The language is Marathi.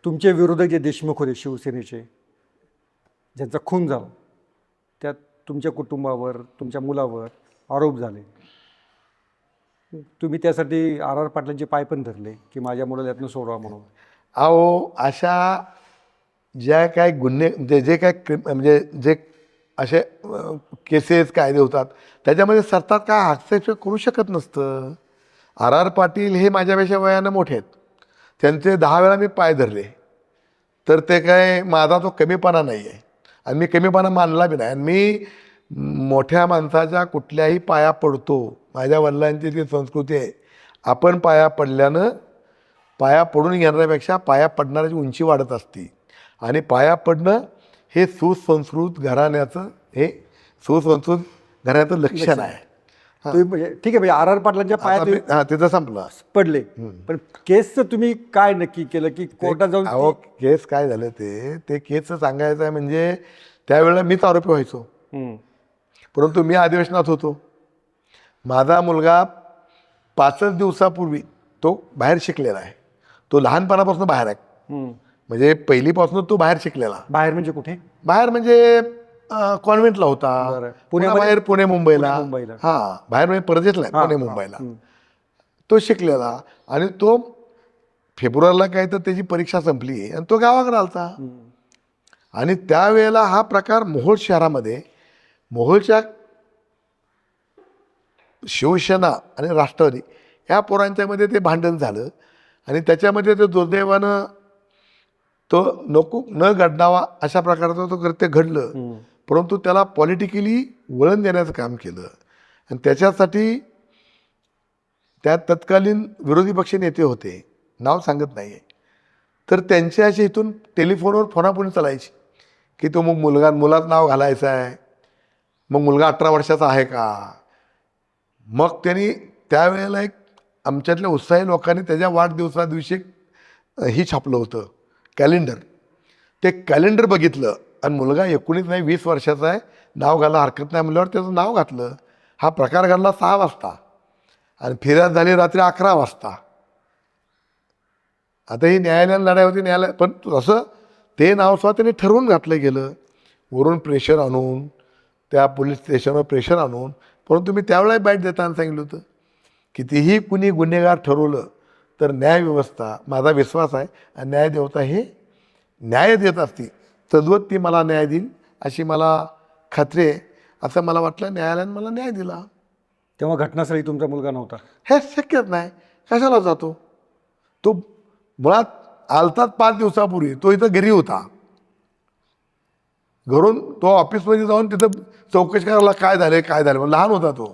तुमचे विरोधक जे देशमुख होते शिवसेनेचे, ज्यांचा खून झाला, त्यात तुमच्या कुटुंबावर, तुमच्या मुलावर आरोप झाले. तुम्ही त्यासाठी आर आर पाटलांचे पाय पण धरले की माझ्या मुलाला यातनं सोडवा म्हणून. अहो, अशा ज्या काय गुन्हे म्हणजे जे काय म्हणजे जे असे केसेस कायदे होतात त्याच्यामध्ये सरकार काय हस्तक्षेप करू शकत नसतं. आर आर पाटील हे माझ्यापेक्षा वयानं मोठे आहेत. त्यांचे 10 वेळा मी पाय धरले, तर ते काय माझा तो कमीपणा नाही आहे आणि मी कमीपणा मानला बी नाही. आणि मी मोठ्या माणसाच्या कुठल्याही पाया पडतो. माझ्या वडिलांची ती संस्कृती आहे, आपण पाया पडल्यानं पाया पडून घेणाऱ्यापेक्षा पाया पडणाऱ्याची उंची वाढत असते. आणि पाया पडणं हे सुसंस्कृत घराण्याचं लक्षण आहे. तुम्ही म्हणजे ठीक आहे, म्हणजे आर आर पाटलांच्या पायात तुम्ही हां, तिथं संपलं. पडले, पण केसचं तुम्ही काय नक्की केलं की कोर्टात जाऊन अहो, केस काय झालं ते केसचं सांगायचं आहे म्हणजे त्यावेळेला मीच आरोपी व्हायचो, परंतु मी अधिवेशनात होतो. माझा मुलगा 5च दिवसापूर्वी तो बाहेर शिकलेला आहे. तो लहानपणापासून बाहेर आहे, म्हणजे पहिलीपासून तो बाहेर शिकलेला. बाहेर म्हणजे कुठे? बाहेर म्हणजे कॉन्व्हेंटला होता. पुण्यामध्ये? बाहेर पुणे मुंबईला. मुंबईला. हां, बाहेर म्हणजे परदेशला आहे, पुणे मुंबईला तो शिकलेला. आणि तो फेब्रुवारीला काय तर त्याची परीक्षा संपली आणि तो गावाकडे आलता. आणि त्यावेळेला हा प्रकार मोहोळ शहरामध्ये, मोहोळच्या शिवसेना आणि राष्ट्रवादी ह्या पोरांच्यामध्ये ते भांडण झालं. आणि त्याच्यामध्ये ते दुर्दैवानं तो नको न घडणावा अशा प्रकारचं तो कृत्य घडलं. परंतु त्याला पॉलिटिकली वळण देण्याचं काम केलं. आणि त्याच्यासाठी त्या तत्कालीन विरोधी पक्ष नेते होते, नाव सांगत नाही आहे, तर त्यांच्या अशी इथून टेलिफोनवर फोनाफोनी चालायची की तो मग मुलात नाव घालायचं आहे, मग मुलगा 18 वर्षाचा आहे का. मग त्यांनी त्यावेळेला एक आमच्यातल्या उत्साही लोकांनी त्याच्या वाढदिवसादिवशी ही छापलं होतं कॅलेंडर. ते कॅलेंडर बघितलं आणि मुलगा 19 नाही 20 वर्षाचा आहे, नाव घाला हरकत नाही म्हणल्यावर त्याचं नाव घातलं. हा प्रकार घडला 6 वाजता आणि फिर्याद झाली रात्री 11 वाजता. आता ही न्यायालयानं लढाई होती, न्यायालय पण असं ते नाव सुद्धा त्यांनी ठरवून घातलं गेलं, वरून प्रेशर आणून, त्या पोलीस स्टेशनवर प्रेशर आणून. परंतु मी त्यावेळेला बाईट देताना सांगितलं होतं, कितीही कुणी गुन्हेगार ठरवलं तर न्यायव्यवस्था, माझा विश्वास आहे, आणि न्यायदेवता हे न्याय देत असती, तद्वत ती मला न्याय देईल अशी मला खात्री आहे. असं मला वाटलं, न्यायालयानं मला न्याय दिला. तेव्हा घटनास्थळी तुमचा मुलगा नव्हता? हे शक्यच नाही, कशाला जातो तो. मुळात आलतात 5 दिवसापूर्वी, तो इथं घरी होता. घरून तो ऑफिसमध्ये जाऊन तिथं चौकशी करायला काय झालं, लहान होता तो.